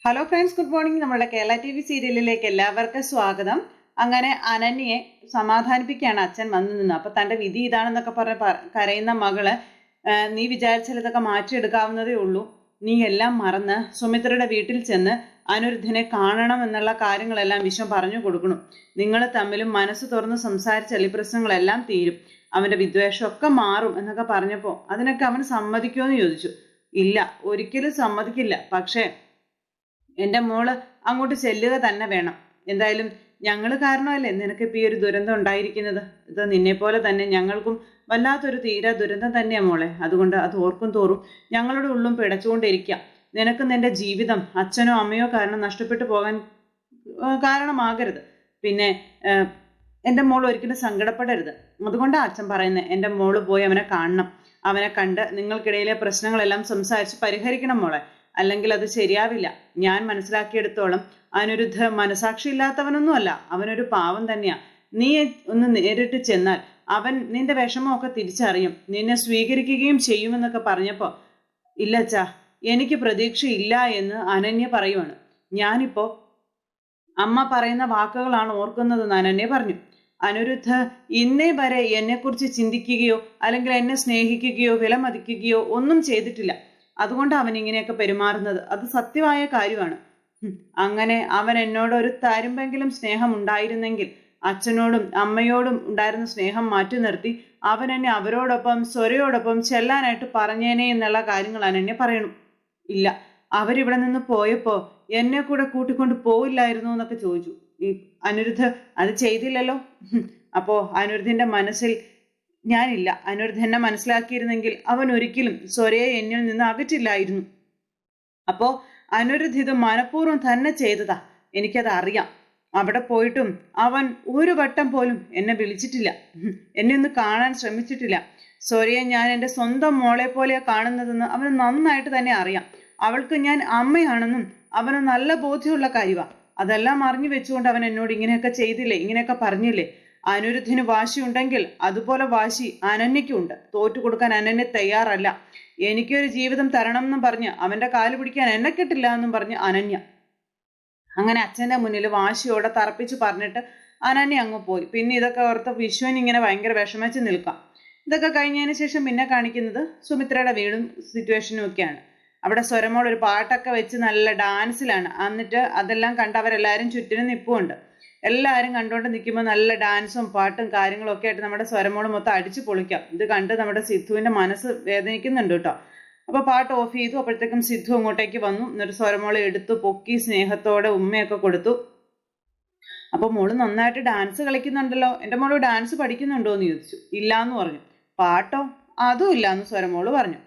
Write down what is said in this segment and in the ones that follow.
Hello friends, good morning. നമ്മുടെ Kerala T V സീരിയലിലേക്ക് എല്ലാവർക്കും സ്വാഗതം. അങ്ങനെ അനന്യയെ സമാധാനിപ്പിക്കുകയാണ് അച്ഛൻ വന്നു നിന്ന്. അപ്പൊ തന്റെ വിധി ഇതാണെന്നൊക്കെ പറഞ്ഞ് കരയുന്ന മകള്, നീ വിചാരിച്ചാൽ ഇതൊക്കെ മാറ്റിയെടുക്കാവുന്നതേ ഉള്ളൂ. നീ എല്ലാം മറന്ന് സുമിത്രയുടെ വീട്ടിൽ ചെന്ന് അനിരുദ്ധനെ കാണണം എന്നുള്ള കാര്യങ്ങളെല്ലാം വിശ്വം പറഞ്ഞു കൊടുക്കണം. നിങ്ങൾ തമ്മിലും മനസ്സ് തുറന്ന് സംസാരിച്ചാൽ ഈ പ്രശ്നങ്ങളെല്ലാം തീരും. അവന്റെ വിദ്വേഷമൊക്കെ മാറും എന്നൊക്കെ പറഞ്ഞപ്പോൾ അതിനൊക്കെ അവൻ സമ്മതിക്കുമോ എന്ന് ചോദിച്ചു. ഇല്ല, ഒരിക്കലും സമ്മതിക്കില്ല. പക്ഷേ എൻ്റെ മോള് അങ്ങോട്ട് ചെല്ലുക തന്നെ വേണം. എന്തായാലും ഞങ്ങൾ കാരണമല്ലേ നിനക്കിപ്പോൾ ഈ ഒരു ദുരന്തം ഉണ്ടായിരിക്കുന്നത്. ഇത് നിന്നെ പോലെ തന്നെ ഞങ്ങൾക്കും വല്ലാത്തൊരു തീരാ ദുരന്തം തന്നെയാണ് മോളെ. അതുകൊണ്ട് അത് ഓർക്കും തോറും ഞങ്ങളുടെ ഉള്ളും പിടച്ചുകൊണ്ടിരിക്കുക. നിനക്ക് നിന്റെ ജീവിതം അച്ഛനോ അമ്മയോ കാരണം നഷ്ടപ്പെട്ടു പോകാൻ കാരണമാകരുത്. പിന്നെ എൻ്റെ മോൾ ഒരിക്കലും സങ്കടപ്പെടരുത്. അതുകൊണ്ടാണ് അച്ഛൻ പറയുന്നത്, എൻ്റെ മോള് പോയി അവനെ കാണണം. അവനെ കണ്ട് നിങ്ങൾക്കിടയിലെ പ്രശ്നങ്ങളെല്ലാം സംസാരിച്ച് പരിഹരിക്കണം മോളെ. അല്ലെങ്കിൽ അത് ശരിയാവില്ല. ഞാൻ മനസ്സിലാക്കിയെടുത്തോളം അനിരുദ്ധ മനസാക്ഷി ഇല്ലാത്തവനൊന്നുമല്ല. അവനൊരു പാവം തന്നെയാ. നീ ഒന്ന് നേരിട്ട് ചെന്നാൽ അവൻ നിന്റെ വിഷമമൊക്കെ തിരിച്ചറിയും, നിന്നെ സ്വീകരിക്കുകയും ചെയ്യുമെന്നൊക്കെ പറഞ്ഞപ്പോ, ഇല്ലച്ചാ, എനിക്ക് പ്രതീക്ഷയില്ല എന്ന് അനന്യ പറയുവാണ്. ഞാനിപ്പോ അമ്മ പറയുന്ന വാക്കുകളാണ് ഓർക്കുന്നതെന്ന് അനന്യ പറഞ്ഞു. അനിരുദ്ധ ഇന്നേ വരെ എന്നെക്കുറിച്ച് ചിന്തിക്കുകയോ അല്ലെങ്കിൽ എന്നെ സ്നേഹിക്കുകയോ വിലമതിക്കുകയോ ഒന്നും ചെയ്തിട്ടില്ല. അതുകൊണ്ട് അവൻ ഇങ്ങനെയൊക്കെ പെരുമാറുന്നത്. അത് സത്യമായ കാര്യമാണ്. അങ്ങനെ അവൻ എന്നോട് ഒരു തരുമ്പെങ്കിലും സ്നേഹം ഉണ്ടായിരുന്നെങ്കിൽ അച്ഛനോടും അമ്മയോടും ഉണ്ടായിരുന്ന സ്നേഹം മാറ്റി നിർത്തി അവൻ എന്നെ അവരോടൊപ്പം സ്വരയോടൊപ്പം ചെല്ലാനായിട്ട് പറഞ്ഞേനെ എന്നുള്ള കാര്യങ്ങൾ അനന്യ പറയണം. ഇല്ല, അവരിവിടെ നിന്ന് പോയപ്പോ എന്നെ കൂടെ കൂട്ടിക്കൊണ്ട് പോയില്ലായിരുന്നു എന്നൊക്കെ ചോദിച്ചു. ഈ അനിരുദ്ധ അത് ചെയ്തില്ലല്ലോ. അപ്പോ അനിരുദ്ധിന്റെ മനസ്സിൽ ഞാനില്ല. അനിരുദ്ധ എന്നെ മനസ്സിലാക്കിയിരുന്നെങ്കിൽ അവൻ ഒരിക്കലും സ്വരയെ എന്നിൽ നിന്ന് അകറ്റില്ലായിരുന്നു. അപ്പോ അനിരുദ്ധ ഇത് മനഃപൂർവ്വം തന്നെ ചെയ്തതാ. എനിക്കത് അറിയാം. അവിടെ പോയിട്ടും അവൻ ഒരു വട്ടം പോലും എന്നെ വിളിച്ചിട്ടില്ല, എന്നെ ഒന്ന് കാണാൻ ശ്രമിച്ചിട്ടില്ല. സ്വരയെ ഞാൻ എൻ്റെ സ്വന്തം മോളെ പോലെയാ കാണുന്നതെന്ന് അവന് നന്നായിട്ട് തന്നെ അറിയാം. അവൾക്ക് ഞാൻ അമ്മയാണെന്നും അവന് നല്ല ബോധ്യമുള്ള കാര്യമാണ്. അതെല്ലാം അറിഞ്ഞു വെച്ചുകൊണ്ട് അവൻ എന്നോട് ഇങ്ങനെയൊക്കെ ചെയ്തില്ലേ, ഇങ്ങനെയൊക്കെ പറഞ്ഞില്ലേ. അനിരുദ്ധിന് വാശിയുണ്ടെങ്കിൽ അതുപോലെ വാശി അനന്യയ്ക്കുണ്ട്. തോറ്റു കൊടുക്കാൻ അനന്യ തയ്യാറല്ല. എനിക്കൊരു ജീവിതം തരണം എന്നും പറഞ്ഞ് അവന്റെ കാല് പിടിക്കാൻ എന്നെ കിട്ടില്ല എന്നും പറഞ്ഞ് അനന്യ അങ്ങനെ അച്ഛന്റെ മുന്നിൽ വാശിയോടെ തറപ്പിച്ച് പറഞ്ഞിട്ട് അനന്യ അങ്ങ് പോയി. പിന്നെ ഇതൊക്കെ ഓർത്ത് വിശ്വൻ ഇങ്ങനെ ഭയങ്കര വിഷമിച്ച് നിൽക്കാം. ഇതൊക്കെ കഴിഞ്ഞതിന് ശേഷം പിന്നെ കാണിക്കുന്നത് സുമിത്രയുടെ വീടും സിറ്റുവേഷനും ഒക്കെയാണ്. അവിടെ സ്വരമോൾ ഒരു പാട്ടൊക്കെ വെച്ച് നല്ല ഡാൻസിലാണ്. എന്നിട്ട് അതെല്ലാം കണ്ട് അവരെല്ലാവരും ചുറ്റിനും നിൽപ്പുണ്ട്. എല്ലാവരും കണ്ടുകൊണ്ട് നിൽക്കുമ്പോൾ നല്ല ഡാൻസും പാട്ടും കാര്യങ്ങളും ഒക്കെ ആയിട്ട് നമ്മുടെ സ്വരമോള് മൊത്തം അടിച്ചു പൊളിക്കാം. ഇത് കണ്ട് നമ്മുടെ സിദ്ധുവിന്റെ മനസ്സ് വേദനിക്കുന്നുണ്ട് കേട്ടോ. അപ്പൊ പാട്ട് ഓഫ് ചെയ്തു. അപ്പോഴത്തേക്കും സിദ്ധു അങ്ങോട്ടേക്ക് വന്നു. എന്നിട്ട് സ്വരമോളെ എടുത്തു പൊക്കി സ്നേഹത്തോടെ ഉമ്മയൊക്കെ കൊടുത്തു. അപ്പൊ മോള് നന്നായിട്ട് ഡാൻസ് കളിക്കുന്നുണ്ടല്ലോ, എൻ്റെ മോള് ഡാൻസ് പഠിക്കുന്നുണ്ടോ എന്ന് ചോദിച്ചു. ഇല്ലാന്ന് പറഞ്ഞു. പാട്ടോ? അതും ഇല്ലാന്ന് സ്വരമോള് പറഞ്ഞു.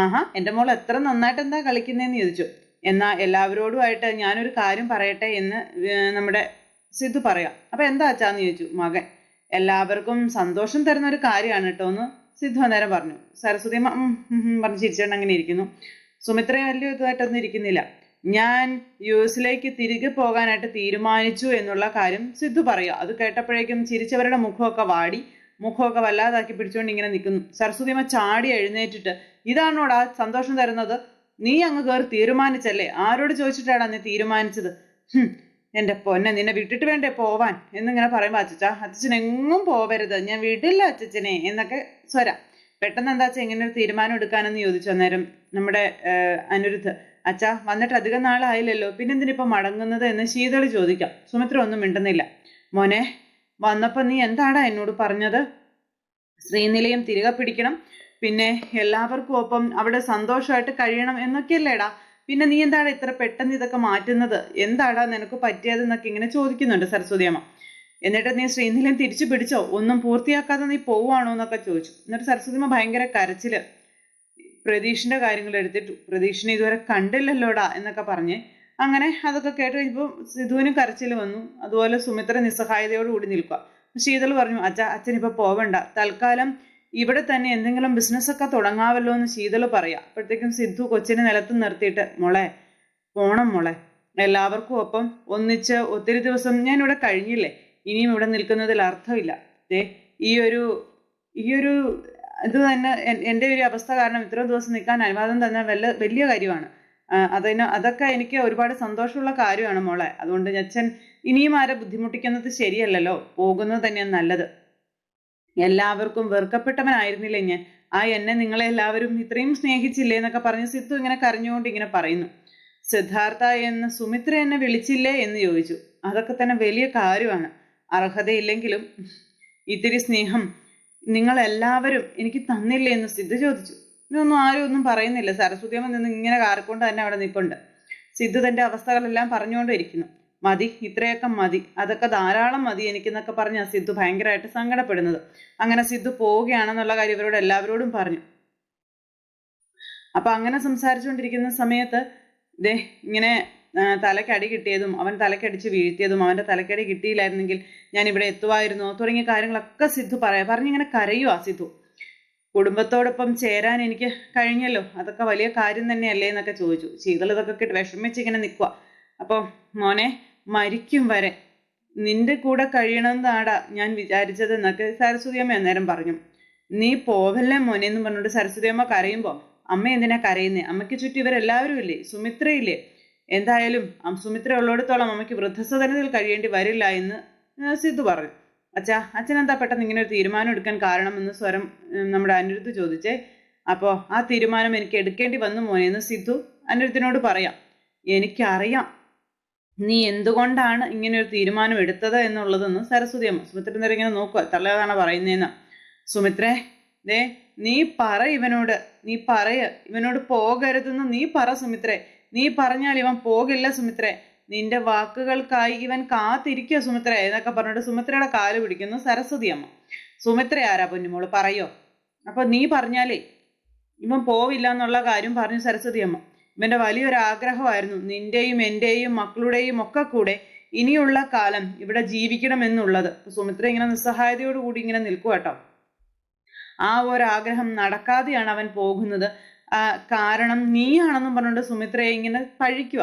ആഹാ, എൻ്റെ മോൾ എത്ര നന്നായിട്ട് എന്താ കളിക്കുന്നതെന്ന് ചോദിച്ചു. എന്നാ എല്ലാവരോടുമായിട്ട് ഞാനൊരു കാര്യം പറയട്ടെ എന്ന് നമ്മുടെ സിദ്ധു പറയാം. അപ്പൊ എന്താ അച്ഛാന്ന് ചോദിച്ചു മകൻ. എല്ലാവർക്കും സന്തോഷം തരുന്ന ഒരു കാര്യമാണ് കേട്ടോ എന്ന് സിദ്ധു അന്നേരം പറഞ്ഞു. സരസ്വതി പറഞ്ഞ് ചിരിച്ചേണ്ട അങ്ങനെ ഇരിക്കുന്നു. സുമിത്രയും വലിയ ഇതായിട്ടൊന്നും ഇരിക്കുന്നില്ല. ഞാൻ യുഎസിലേക്ക് തിരികെ പോകാനായിട്ട് തീരുമാനിച്ചു എന്നുള്ള കാര്യം സിദ്ധു പറയുക. അത് കേട്ടപ്പോഴേക്കും ചിരിച്ചവരുടെ മുഖമൊക്കെ വാടി, മുഖമൊക്കെ വല്ലാതാക്കി പിടിച്ചുകൊണ്ട് ഇങ്ങനെ നിൽക്കുന്നു. സരസ്വതിയമ്മ ചാടി എഴുന്നേറ്റിട്ട്, ഇതാണോടാ സന്തോഷം തരുന്നത്? നീ അങ്ങ് കയറി തീരുമാനിച്ചല്ലേ? ആരോട് ചോദിച്ചിട്ടാടാ നീ തീരുമാനിച്ചത്? എൻ്റെ പൊന്നെ, നിന്നെ വിട്ടിട്ട് വേണ്ടേ പോവാൻ എന്നിങ്ങനെ പറയുമ്പോൾ അച്ഛൻ എങ്ങും പോവരുത്, ഞാൻ വിടില്ല അച്ഛനെ എന്നൊക്കെ സ്വര. പെട്ടെന്ന് എന്താ അച്ഛൻ എങ്ങനെ ഒരു തീരുമാനം എടുക്കാനെന്ന് ചോദിച്ചു. അന്നേരം നമ്മുടെ അനിരുദ്ധ്, അച്ഛാ വന്നിട്ട് അധികം നാളായില്ലല്ലോ, പിന്നെന്തിനിപ്പോൾ മടങ്ങുന്നത് എന്ന് ശീതളി ചോദിക്കാം. സുമിത്ര ഒന്നും മിണ്ടുന്നില്ല. മോനെ, വന്നപ്പോ നീ എന്താടാ എന്നോട് പറഞ്ഞത്? ശ്രീനിലയം തിരികെ പിടിക്കണം, പിന്നെ എല്ലാവർക്കും ഒപ്പം അവിടെ സന്തോഷമായിട്ട് കഴിയണം എന്നൊക്കെയല്ലേടാ. പിന്നെ നീ എന്താടാ ഇത്ര പെട്ടെന്ന് ഇതൊക്കെ മാറ്റുന്നത്? എന്താടാ നിനക്ക് പറ്റിയതെന്നൊക്കെ ഇങ്ങനെ ചോദിക്കുന്നുണ്ട് സരസ്വതിയമ്മ. എന്നിട്ട് നീ ശ്രീനിലയം തിരിച്ചു പിടിച്ചോ? ഒന്നും പൂർത്തിയാക്കാതെ നീ പോവുകയാണോ എന്നൊക്കെ ചോദിച്ചു. എന്നിട്ട് സരസ്വതിയമ്മ ഭയങ്കര കരച്ചില്. പ്രതീഷിന്റെ കാര്യങ്ങൾ എടുത്തിട്ടു. പ്രതീഷിനെ ഇതുവരെ കണ്ടില്ലല്ലോടാ എന്നൊക്കെ പറഞ്ഞ് അങ്ങനെ അതൊക്കെ കേട്ട് കഴിഞ്ഞപ്പോൾ സിധുവിനും കരച്ചിൽ വന്നു. അതുപോലെ സുമിത്ര നിസ്സഹായതയോടുകൂടി നിൽക്കുക. ശീതൾ പറഞ്ഞു, അച്ഛൻ ഇപ്പൊ പോവണ്ട, തൽക്കാലം ഇവിടെ തന്നെ എന്തെങ്കിലും ബിസിനസ്സൊക്കെ തുടങ്ങാവല്ലോ എന്ന് ശീതൾ പറയാം. അപ്പോഴത്തേക്കും സിദ്ധു കൊച്ചിനെ നിലത്ത് നിർത്തിയിട്ട്, മോളെ പോണം മോളെ, എല്ലാവർക്കും ഒപ്പം ഒന്നിച്ച് ഒത്തിരി ദിവസം ഞാൻ ഇവിടെ കഴിഞ്ഞില്ലേ, ഇനിയും ഇവിടെ നിൽക്കുന്നതിൽ അർത്ഥമില്ല. ഈ ഒരു ഇത് തന്നെ എൻ്റെ ഒരു അവസ്ഥ കാരണം ഇത്രയും ദിവസം നിൽക്കാൻ അനുവാദം തന്നെ വലിയ കാര്യമാണ്. അതൊക്കെ എനിക്ക് ഒരുപാട് സന്തോഷമുള്ള കാര്യമാണ് മോളെ. അതുകൊണ്ട് അച്ഛൻ ഇനിയും ആരെ ബുദ്ധിമുട്ടിക്കുന്നത് ശരിയല്ലല്ലോ, പോകുന്നത് തന്നെയാണ് നല്ലത്. എല്ലാവർക്കും വെറുക്കപ്പെട്ടവനായിരുന്നില്ലേ ഞാൻ? എന്നെ നിങ്ങളെ എല്ലാവരും ഇത്രയും സ്നേഹിച്ചില്ലേ എന്നൊക്കെ പറഞ്ഞ് സിദ്ധു ഇങ്ങനെ കരഞ്ഞുകൊണ്ട് ഇങ്ങനെ പറയുന്നു. സിദ്ധാർത്ഥ എന്ന് സുമിത്ര എന്നെ വിളിച്ചില്ലേ എന്ന് ചോദിച്ചു. അതൊക്കെ തന്നെ വലിയ കാര്യമാണ്. അർഹതയില്ലെങ്കിലും ഇത്തിരി സ്നേഹം നിങ്ങൾ എല്ലാവരും എനിക്ക് തന്നില്ലേ എന്ന് സിദ്ധു ചോദിച്ചു. ഇതൊന്നും ആരും ഒന്നും പറയുന്നില്ല. സരസ്വതിയമ്മ നിന്ന് ഇങ്ങനെ കാറിക്കൊണ്ട് തന്നെ അവിടെ നിൽപ്പുണ്ട്. സിദ്ധു തന്റെ അവസ്ഥകളെല്ലാം പറഞ്ഞുകൊണ്ടിരിക്കുന്നു. മതി, ഇത്രയൊക്കെ മതി, അതൊക്കെ ധാരാളം മതി എനിക്കെന്നൊക്കെ പറഞ്ഞ സിദ്ധു ഭയങ്കരമായിട്ട് സങ്കടപ്പെടുന്നത്. അങ്ങനെ സിദ്ധു പോവുകയാണെന്നുള്ള കാര്യം ഇവരോട് എല്ലാവരോടും പറഞ്ഞു. അപ്പൊ അങ്ങനെ സംസാരിച്ചുകൊണ്ടിരിക്കുന്ന സമയത്ത് ഇങ്ങനെ തലക്കടി കിട്ടിയതും അവൻ തലക്കടിച്ച് വീഴ്ത്തിയതും അവന്റെ തലക്കടി കിട്ടിയില്ലായിരുന്നെങ്കിൽ ഞാൻ ഇവിടെ എത്തുമായിരുന്നോ തുടങ്ങിയ കാര്യങ്ങളൊക്കെ സിദ്ധു പറഞ്ഞിങ്ങനെ കരയുവാ സിദ്ധു. കുടുംബത്തോടൊപ്പം ചേരാൻ എനിക്ക് കഴിഞ്ഞല്ലോ, അതൊക്കെ വലിയ കാര്യം തന്നെയല്ലേ എന്നൊക്കെ ചോദിച്ചു. ശീതൾ ഇതൊക്കെ കേട്ട് വിഷമിച്ച് ഇങ്ങനെ നിൽക്കുക. അപ്പോൾ മോനെ, മരിക്കും വരെ നിന്റെ കൂടെ കഴിയണമെന്നാടാ ഞാൻ വിചാരിച്ചത് എന്നൊക്കെ സരസ്വതിയമ്മ അന്നേരം പറഞ്ഞു. നീ പോവല്ലേ മോനെ എന്ന് പറഞ്ഞുകൊണ്ട് സരസ്വതിയമ്മ കരയുമ്പോൾ അമ്മ എന്തിനാ കരയുന്നേ? അമ്മയ്ക്ക് ചുറ്റും ഇവരെല്ലാവരും ഇല്ലേ, സുമിത്രയില്ലേ? എന്തായാലും സുമിത്ര ഉള്ളിടത്തോളം അമ്മയ്ക്ക് വൃദ്ധസദനത്തിൽ കഴിയേണ്ടി വരില്ല എന്ന് സിദ്ധു പറഞ്ഞു. അച്ഛൻ എന്താ പെട്ടെന്ന് ഇങ്ങനെ ഒരു തീരുമാനം എടുക്കാൻ കാരണമെന്ന് സ്വരം നമ്മുടെ അനിരുദ്ധ് ചോദിച്ചേ. അപ്പോൾ ആ തീരുമാനം എനിക്ക് എടുക്കേണ്ടി വന്നു മോനെ എന്ന് സിദ്ധു അനിരുദ്ധിനോട് പറയാം. എനിക്കറിയാം നീ എന്തുകൊണ്ടാണ് ഇങ്ങനെ ഒരു തീരുമാനം എടുത്തത് എന്നുള്ളതെന്ന് സരസ്വതി അമ്മ. സുമിത്ര നേരം ഇങ്ങനെ നോക്കുക, തള്ളേതാണ് പറയുന്നതെന്ന്. സുമിത്രേ, നീ പറ ഇവനോട്, ഇവനോട് പോകരുതെന്ന് നീ പറ സുമിത്രേ. നീ പറഞ്ഞാൽ ഇവൻ പോകില്ല സുമിത്രേ. നിന്റെ വാക്കുകൾക്കായി ഇവൻ കാത്തിരിക്കുക സുമിത്ര എന്നൊക്കെ പറഞ്ഞിട്ട് സുമിത്രയുടെ കാല് പിടിക്കുന്നു സരസ്വതി അമ്മ. സുമിത്ര ആരാ പൊന്നുമോള്, പറയോ? അപ്പൊ നീ പറഞ്ഞാലേ ഇവൻ പോവില്ല എന്നുള്ള കാര്യം പറഞ്ഞു സരസ്വതി അമ്മ. ഇവന്റെ വലിയൊരു ആഗ്രഹമായിരുന്നു നിന്റെയും എന്റെയും മക്കളുടെയും ഒക്കെ കൂടെ ഇനിയുള്ള കാലം ഇവിടെ ജീവിക്കണം എന്നുള്ളത്. സുമിത്ര ഇങ്ങനെ നിസ്സഹായതയോടുകൂടി ഇങ്ങനെ നിൽക്കുക കേട്ടോ. ആ ഒരാഗ്രഹം നടക്കാതെയാണ് അവൻ പോകുന്നത്. കാരണം നീയാണെന്നും പറഞ്ഞുകൊണ്ട് സുമിത്രയെ ഇങ്ങനെ പഴിക്കുക.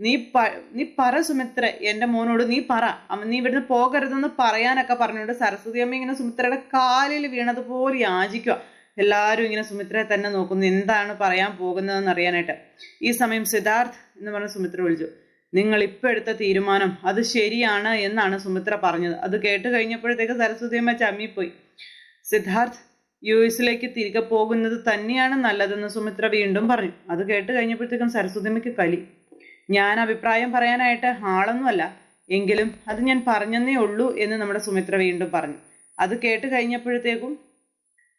നീ പറ സുമിത്ര, എൻ്റെ മോനോട് നീ പറ, നീ ഇവിടുന്ന് പോകരുതെന്ന് പറയാനൊക്കെ പറഞ്ഞുകൊണ്ട് സരസ്വതി അമ്മ ഇങ്ങനെ സുമിത്രയുടെ കാലിൽ വീണതുപോലെ യാചിക്കുക. എല്ലാവരും ഇങ്ങനെ സുമിത്രയെ തന്നെ നോക്കുന്നു, എന്താണ് പറയാൻ പോകുന്നതെന്ന് അറിയാനായിട്ട്. ഈ സമയം സിദ്ധാർത്ഥ് എന്ന് പറഞ്ഞ സുമിത്ര വിളിച്ചു. നിങ്ങൾ ഇപ്പൊ എടുത്ത തീരുമാനം അത് ശരിയാണ് എന്നാണ് സുമിത്ര പറഞ്ഞത്. അത് കേട്ട് കഴിഞ്ഞപ്പോഴത്തേക്ക് സരസ്വതി അമ്മ ചമ്മിപ്പോയി. സിദ്ധാർത്ഥ് US തിരികെ പോകുന്നത് തന്നെയാണ് നല്ലതെന്ന് സുമിത്ര വീണ്ടും പറഞ്ഞു. അത് കേട്ട് കഴിഞ്ഞപ്പോഴത്തേക്കും സരസ്വതി അമ്മയ്ക്ക് കലി. ഞാൻ അഭിപ്രായം പറയാനായിട്ട് ആളൊന്നുമല്ല, എങ്കിലും അത് ഞാൻ പറഞ്ഞെന്നേ ഉള്ളൂ എന്ന് നമ്മുടെ സുമിത്ര വീണ്ടും പറഞ്ഞു. അത് കേട്ട് കഴിഞ്ഞപ്പോഴത്തേക്കും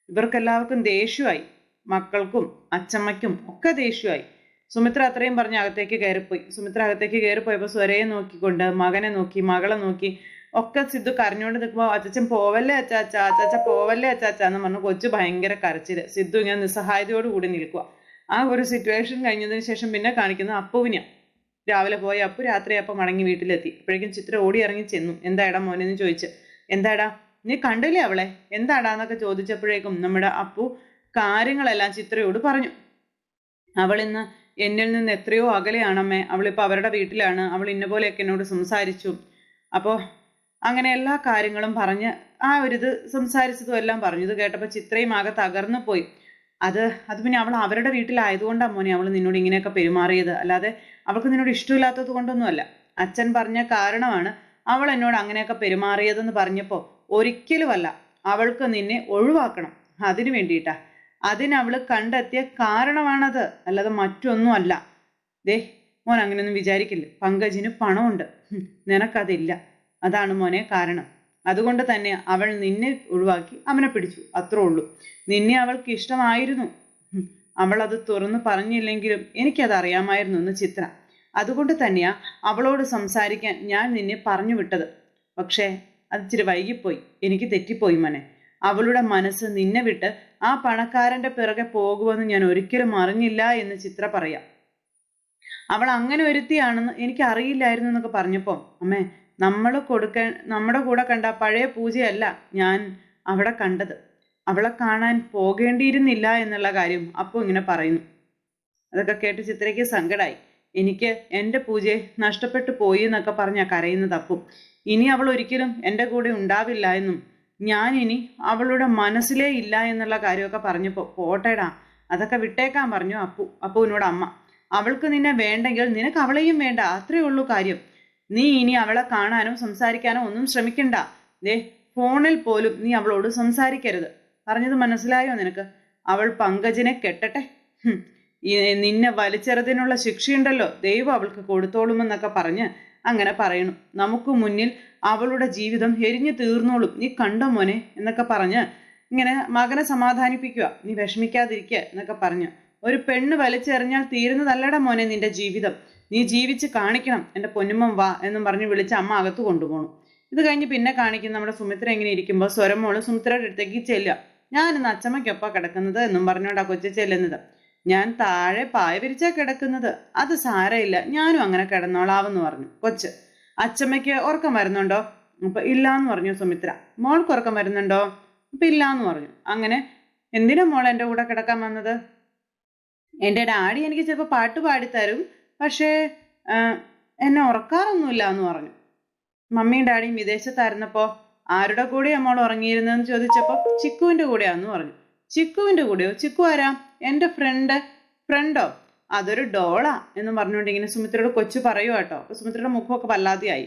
ഇവർക്കെല്ലാവർക്കും ദേഷ്യമായി. മക്കൾക്കും അച്ചമ്മയ്ക്കും ഒക്കെ ദേഷ്യമായി. സുമിത്ര അത്രയും പറഞ്ഞ് അകത്തേക്ക് കയറിപ്പോയി. സുമിത്ര അകത്തേക്ക് കയറിപ്പോയപ്പോൾ സ്വരയെ നോക്കിക്കൊണ്ട് മകനെ നോക്കി മകളെ നോക്കി ഒക്കെ സിദ്ധു കരഞ്ഞുകൊണ്ട് നിൽക്കുമ്പോൾ അച്ചച്ചൻ പോവല്ലേ അച്ചാച്ച, അച്ചാച്ച പോവല്ലേ അച്ചാച്ച എന്ന് പറഞ്ഞു കൊച്ചു ഭയങ്കര കരച്ചില്. സിദ്ധു ഇങ്ങനെ നിസ്സഹായതയോടുകൂടി നിൽക്കുക. ആ ഒരു സിറ്റുവേഷൻ കഴിഞ്ഞതിന് ശേഷം പിന്നെ കാണിക്കുന്നത് അപ്പുവിനെ. രാവിലെ പോയ അപ്പു രാത്രിയപ്പം മടങ്ങി വീട്ടിലെത്തി. അപ്പോഴേക്കും ചിത്ര ഓടി ഇറങ്ങി ചെന്നു. എന്താടാ മോനെന്ന് ചോദിച്ച്. എന്താടാ നീ കണ്ടില്ലേ അവളെ, എന്താടാന്നൊക്കെ ചോദിച്ചപ്പോഴേക്കും നമ്മുടെ അപ്പു കാര്യങ്ങളെല്ലാം ചിത്രയോട് പറഞ്ഞു. അവൾ ഇന്ന് എന്നിൽ നിന്ന് എത്രയോ അകലെയാണമ്മേ, അവളിപ്പോൾ അവരുടെ വീട്ടിലാണ്, അവൾ ഇന്ന പോലെയൊക്കെ എന്നോട് സംസാരിച്ചു. അപ്പോൾ അങ്ങനെ എല്ലാ കാര്യങ്ങളും പറഞ്ഞ് ആ ഒരിത് സംസാരിച്ചതും എല്ലാം പറഞ്ഞു. ഇത് കേട്ടപ്പോൾ ചിത്രയും ആകെ തകർന്നു പോയി. അത് പിന്നെ അവൾ അവരുടെ വീട്ടിലായതുകൊണ്ടാണ് മോനെ അവൾ നിന്നോട് ഇങ്ങനെയൊക്കെ പെരുമാറിയത്, അല്ലാതെ അവൾക്ക് നിന്നോട് ഇഷ്ടമില്ലാത്തത് കൊണ്ടൊന്നുമല്ല. അച്ഛൻ പറഞ്ഞ കാരണമാണ് അവൾ എന്നോട് അങ്ങനെയൊക്കെ പെരുമാറിയതെന്ന് പറഞ്ഞപ്പോൾ ഒരിക്കലുമല്ല, അവൾക്ക് നിന്നെ ഒഴിവാക്കണം, അതിനു വേണ്ടിയിട്ടാ. അതിനവൾ കണ്ടെത്തിയ കാരണമാണത്, അല്ലാതെ മറ്റൊന്നും അല്ല. മോൻ അങ്ങനെയൊന്നും വിചാരിക്കില്ല. പങ്കജിന് പണമുണ്ട്, നിനക്കതില്ല, അതാണ് മോനെ കാരണം. അതുകൊണ്ട് തന്നെ അവൾ നിന്നെ ഒഴിവാക്കി അവനെ പിടിച്ചു, അത്രേ ഉള്ളൂ. നിന്നെ അവൾക്ക് ഇഷ്ടമായിരുന്നു, അവൾ അത് തുറന്നു പറഞ്ഞില്ലെങ്കിലും എനിക്കത് അറിയാമായിരുന്നു എന്ന് ചിത്ര. അതുകൊണ്ട് തന്നെയാ അവളോട് സംസാരിക്കാൻ ഞാൻ നിന്നെ പറഞ്ഞു വിട്ടത്. പക്ഷേ അത് ഇച്ചിരി വൈകിപ്പോയി, എനിക്ക് തെറ്റിപ്പോയി മോനെ. അവളുടെ മനസ്സ് നിന്നെ വിട്ട് ആ പണക്കാരന്റെ പിറകെ പോകുമെന്ന് ഞാൻ ഒരിക്കലും അറിഞ്ഞില്ല എന്ന് ചിത്ര പറയാം. അവൾ അങ്ങനെ ഒരുത്തിയാണെന്ന് എനിക്ക് അറിയില്ലായിരുന്നു എന്നൊക്കെ പറഞ്ഞപ്പോൾ അമ്മേ, നമ്മുടെ കൂടെ കണ്ട പഴയ പൂജയല്ല ഞാൻ അവിടെ കണ്ടത്, അവളെ കാണാൻ പോകേണ്ടിയിരുന്നില്ല എന്നുള്ള കാര്യം അപ്പോൾ ഇങ്ങനെ പറയുന്നു. അതൊക്കെ കേട്ട് ചിത്രയ്ക്ക് സങ്കടമായി. എനിക്ക് എൻ്റെ പൂജയെ നഷ്ടപ്പെട്ടു പോയി എന്നൊക്കെ പറഞ്ഞാൽ കരയുന്നത് അപ്പും. ഇനി അവൾ ഒരിക്കലും എൻ്റെ കൂടെ ഉണ്ടാവില്ല എന്നും ഞാൻ ഇനി അവളുടെ മനസ്സിലേ ഇല്ല എന്നുള്ള കാര്യമൊക്കെ പറഞ്ഞപ്പോൾ പോട്ടേടാ, അതൊക്കെ വിട്ടേക്കാൻ പറഞ്ഞു അപ്പുവിനോട് അമ്മ. അവൾക്ക് നിന്നെ വേണ്ടെങ്കിൽ നിനക്ക് അവളെയും വേണ്ട, അത്രേ ഉള്ളൂ കാര്യം. നീ ഇനി അവളെ കാണാനോ സംസാരിക്കാനോ ഒന്നും ശ്രമിക്കണ്ട. ദേ, ഫോണിൽ പോലും നീ അവളോട് സംസാരിക്കരുത്. പറഞ്ഞത് മനസ്സിലായോ നിനക്ക്? അവൾ പങ്കജിനെ കെട്ടട്ടെ. നിന്നെ വലിച്ചെറിയതിനുള്ള ശിക്ഷയുണ്ടല്ലോ ദൈവം അവൾക്ക് കൊടുത്തോളുമെന്നൊക്കെ പറഞ്ഞ് അങ്ങനെ പറയണു. നമുക്ക് മുന്നിൽ അവളുടെ ജീവിതം എരിഞ്ഞു തീർന്നോളും, നീ കണ്ടോ മോനെ എന്നൊക്കെ പറഞ്ഞ് ഇങ്ങനെ മകനെ സമാധാനിപ്പിക്കുക. നീ വിഷമിക്കാതിരിക്കുക എന്നൊക്കെ പറഞ്ഞ്. ഒരു പെണ്ണ് വലിച്ചെറിഞ്ഞാൽ തീരുന്നതല്ലടാ മോനെ നിന്റെ ജീവിതം, നീ ജീവിച്ച് കാണിക്കണം, എൻ്റെ പൊന്നുമ്മൻ വാ എന്നും പറഞ്ഞ് വിളിച്ച് അമ്മ അകത്ത് കൊണ്ടുപോകണം. ഇത് കഴിഞ്ഞ് പിന്നെ കാണിക്കും നമ്മുടെ സുമിത്ര എങ്ങനെ ഇരിക്കുമ്പോൾ സ്വരമോള് സുമിത്രയുടെ അടുത്തേക്ക് ചെല്ലുക. ഞാനിന്ന് അച്ചമ്മയ്ക്കൊപ്പം കിടക്കുന്നത് എന്നും പറഞ്ഞോണ്ടാ കൊച്ചു ചെല്ലുന്നത്. ഞാൻ താഴെ പായ വിരിച്ചാ കിടക്കുന്നത്, അത് സാരമില്ല, ഞാനും അങ്ങനെ കിടന്നോളാവെന്ന് പറഞ്ഞു കൊച്ച്. അച്ചമ്മയ്ക്ക് ഉറക്കം വരുന്നുണ്ടോ? അപ്പൊ ഇല്ലാന്ന് പറഞ്ഞു സുമിത്ര. മോൾക്ക് ഉറക്കം വരുന്നുണ്ടോ? അപ്പൊ ഇല്ലാന്ന് പറഞ്ഞു. അങ്ങനെ എന്തിനാ മോൾ എൻ്റെ കൂടെ കിടക്കാൻ വന്നത്? എൻ്റെ ഡാഡി എനിക്ക് ചിലപ്പോൾ പാട്ട് പാടിത്തരും, പക്ഷേ എന്നെ ഉറക്കാറൊന്നുമില്ല എന്ന് പറഞ്ഞു. മമ്മിയും ഡാഡിയും വിദേശത്തായിരുന്നപ്പോൾ ആരുടെ കൂടെയാ മോൾ ഉറങ്ങിയിരുന്നെന്ന് ചോദിച്ചപ്പോൾ ചിക്കുവിൻ്റെ കൂടെയാന്ന് പറഞ്ഞു. ചിക്കുവിൻ്റെ കൂടെയോ? ചിക്കു ആരാ? എൻ്റെ ഫ്രണ്ടോ? അതൊരു ഡോളാ എന്നും പറഞ്ഞുകൊണ്ട് ഇങ്ങനെ സുമിത്രയോട് കൊച്ചു പറയുക കേട്ടോ. അപ്പൊ സുമിത്രയുടെ മുഖമൊക്കെ വല്ലാതെയായി.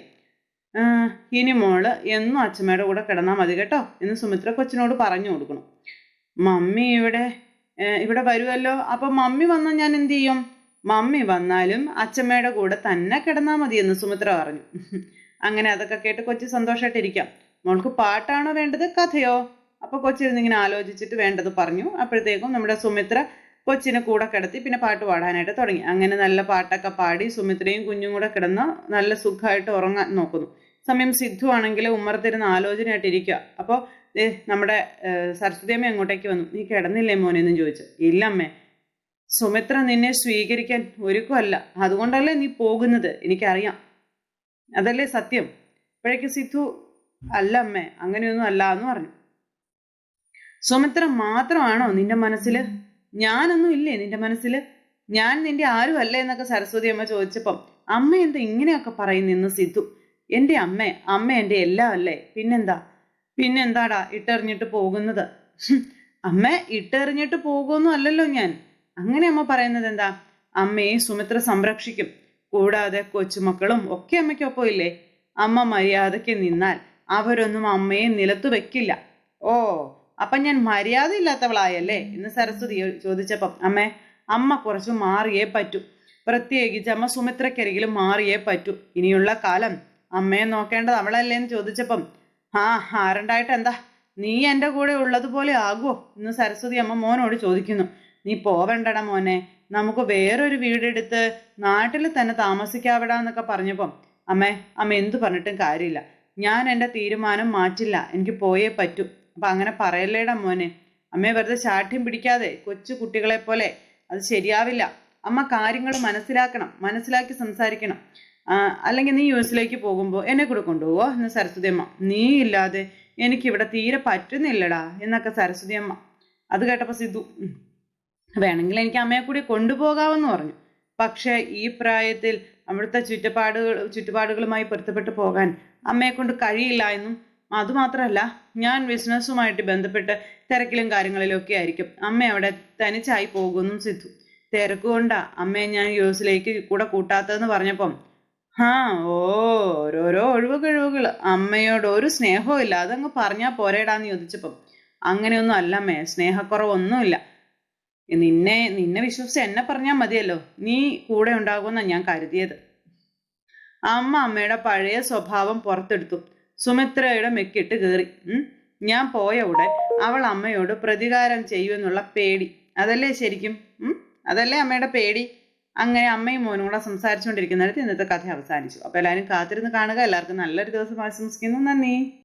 ഇനി മോള് എന്നും അച്ഛമ്മയുടെ കൂടെ കിടന്നാൽ മതി കേട്ടോ എന്ന് സുമിത്ര കൊച്ചിനോട് പറഞ്ഞു കൊടുക്കണം. മമ്മി ഇവിടെ വരുമല്ലോ, അപ്പൊ മമ്മി വന്നാൽ ഞാൻ എന്ത് ചെയ്യും? മമ്മി വന്നാലും അച്ഛമ്മയുടെ കൂടെ തന്നെ കിടന്നാൽ മതി എന്ന് സുമിത്ര പറഞ്ഞു. അങ്ങനെ അതൊക്കെ കേട്ട് കൊച്ചു സന്തോഷമായിട്ടിരിക്കാം. മോൾക്ക് പാട്ടാണോ വേണ്ടത്, കഥയോ? അപ്പൊ കൊച്ചിരുന്നിങ്ങനെ ആലോചിച്ചിട്ട് വേണ്ടത് പറഞ്ഞു. അപ്പോഴത്തേക്കും നമ്മുടെ സുമിത്ര കൊച്ചിനെ കൂടെ കിടത്തി പിന്നെ പാട്ട് പാടാനായിട്ട് തുടങ്ങി. അങ്ങനെ നല്ല പാട്ടൊക്കെ പാടി സുമിത്രയും കുഞ്ഞും കൂടെ കിടന്ന് നല്ല സുഖമായിട്ട് ഉറങ്ങാൻ നോക്കുന്നു. സമയം സിദ്ധു ആണെങ്കിൽ ഉമ്മറത്തിരുന്ന് ആലോചനയായിട്ടിരിക്കുക. അപ്പോൾ നമ്മുടെ സരസ്വതിയമ്മ അങ്ങോട്ടേക്ക് വന്നു. നീ കിടന്നില്ലേ മോനെ എന്നും ചോദിച്ചു. ഇല്ലമ്മേ, സുമിത്ര നിന്നെ സ്വീകരിക്കാൻ ഒരുക്കമല്ല, അതുകൊണ്ടല്ലേ നീ പോകുന്നത്, എനിക്കറിയാം, അതല്ലേ സത്യം. അപ്പോഴേക്ക് സിദ്ധു അല്ല അമ്മേ, അങ്ങനെയൊന്നും അല്ല എന്ന് പറഞ്ഞു. സുമിത്ര മാത്രമാണോ നിന്റെ മനസ്സിൽ? ഞാനൊന്നും ഇല്ലേ നിന്റെ മനസ്സിൽ? ഞാൻ നിന്റെ ആരും അല്ലേ എന്നൊക്കെ സരസ്വതി അമ്മ ചോദിച്ചപ്പം അമ്മ എന്താ ഇങ്ങനെയൊക്കെ പറയുന്നെന്ന് സിദ്ധു. എൻ്റെ അമ്മ എൻ്റെ എല്ലാം അല്ലേ, പിന്നെന്താടാ ഇട്ടെറിഞ്ഞിട്ട് പോകുന്നത്? അമ്മ ഇട്ടെറിഞ്ഞിട്ട് പോകുമെന്നും അല്ലല്ലോ ഞാൻ. അങ്ങനെ അമ്മ പറയുന്നത് എന്താ? അമ്മയെ സുമിത്ര സംരക്ഷിക്കും, കൂടാതെ കൊച്ചുമക്കളും ഒക്കെ അമ്മയ്ക്കൊപ്പം ഇല്ലേ? അമ്മ മര്യാദയ്ക്ക് നിന്നാൽ അവരൊന്നും അമ്മയെ നിലത്തു വെക്കില്ല. ഓ, അപ്പൊ ഞാൻ മര്യാദ ഇല്ലാത്തവളായല്ലേ എന്ന് സരസ്വതി ചോദിച്ചപ്പം അമ്മ കുറച്ച് മാറിയേ പറ്റൂ, പ്രത്യേകിച്ച് അമ്മ സുമിത്രക്കരികിലും മാറിയേ പറ്റൂ. ഇനിയുള്ള കാലം അമ്മയെ നോക്കേണ്ടത് അവളല്ലേ എന്ന് ചോദിച്ചപ്പം ആരണ്ടായിട്ട് എന്താ, നീ എൻ്റെ കൂടെ ഉള്ളതുപോലെ ആകുമോ എന്ന് സരസ്വതി അമ്മ മോനോട് ചോദിക്കുന്നു. നീ പോവണ്ടടാ മോനെ, നമുക്ക് വേറൊരു വീടെടുത്ത് നാട്ടിൽ തന്നെ താമസിക്കാവിടാന്നൊക്കെ പറഞ്ഞപ്പം അമ്മ എന്തു പറഞ്ഞിട്ടും കാര്യമില്ല, ഞാൻ എൻ്റെ തീരുമാനം മാറ്റില്ല, എനിക്ക് പോയേ പറ്റൂ. അപ്പൊ അങ്ങനെ പറയല്ലേടാ മോനെ. അമ്മയെ വെറുതെ ശാഠ്യം പിടിക്കാതെ, കൊച്ചു കുട്ടികളെ പോലെ, അത് ശരിയാവില്ല. അമ്മ കാര്യങ്ങൾ മനസ്സിലാക്കി സംസാരിക്കണം. അല്ലെങ്കിൽ നീ യുഎസിലേക്ക് പോകുമ്പോൾ എന്നെ കൂടെ കൊണ്ടുപോവോ എന്ന് സരസ്വതി അമ്മ. നീ ഇല്ലാതെ എനിക്കിവിടെ തീരെ പറ്റുന്നില്ലടാ എന്നൊക്കെ സരസ്വതി അമ്മ. അത് കേട്ടപ്പോൾ സിദ്ധു വേണമെങ്കിൽ എനിക്ക് അമ്മയെ കൂടി കൊണ്ടുപോകാമെന്ന് പറഞ്ഞു. പക്ഷേ ഈ പ്രായത്തിൽ അവിടുത്തെ ചുറ്റുപാടുകളുമായി പൊരുത്തപ്പെട്ടു പോകാൻ അമ്മയെ കൊണ്ട് കഴിയില്ല എന്നും, അതുമാത്രമല്ല ഞാൻ ബിസിനസ്സുമായിട്ട് ബന്ധപ്പെട്ട് തിരക്കിലും കാര്യങ്ങളിലും ഒക്കെ ആയിരിക്കും, അമ്മ അവിടെ തനിച്ചായി പോകുമെന്നും സിദ്ധു. തിരക്കുകൊണ്ടാ അമ്മയെ ഞാൻ യുഎസിലേക്ക് കൂടെ കൂട്ടാത്തതെന്ന് പറഞ്ഞപ്പം ഓരോരോ ഒഴിവുകൾ, അമ്മയോട് ഒരു സ്നേഹവും ഇല്ല, അതങ്ങ് പറഞ്ഞാൽ പോരേടാന്ന് ചോദിച്ചപ്പം അങ്ങനെയൊന്നും അല്ല അമ്മേ, സ്നേഹക്കുറവൊന്നുമില്ല, നിന്നെ വിശ്വസിച്ച് എന്നെ പറഞ്ഞാൽ മതിയല്ലോ, നീ കൂടെ ഉണ്ടാകുമെന്നാണ് ഞാൻ കരുതിയത്. അമ്മയുടെ പഴയ സ്വഭാവം പുറത്തെടുത്തു. സുമിത്രയുടെ മെക്കിട്ട് കയറി. ഞാൻ പോയ ഉടൻ അവൾ അമ്മയോട് പ്രതികാരം ചെയ്യുമെന്നുള്ള പേടി, അതല്ലേ ശരിക്കും? അതല്ലേ അമ്മയുടെ പേടി? അങ്ങനെ അമ്മയും മോനും കൂടെ സംസാരിച്ചുകൊണ്ടിരിക്കുന്നിടത്ത് ഇന്നത്തെ കഥ അവസാനിച്ചു. അപ്പോൾ എല്ലാവരും കാത്തിരുന്ന് കാണുക. എല്ലാവർക്കും നല്ലൊരു ദിവസം ആശംസിക്കുന്നു. നന്ദി.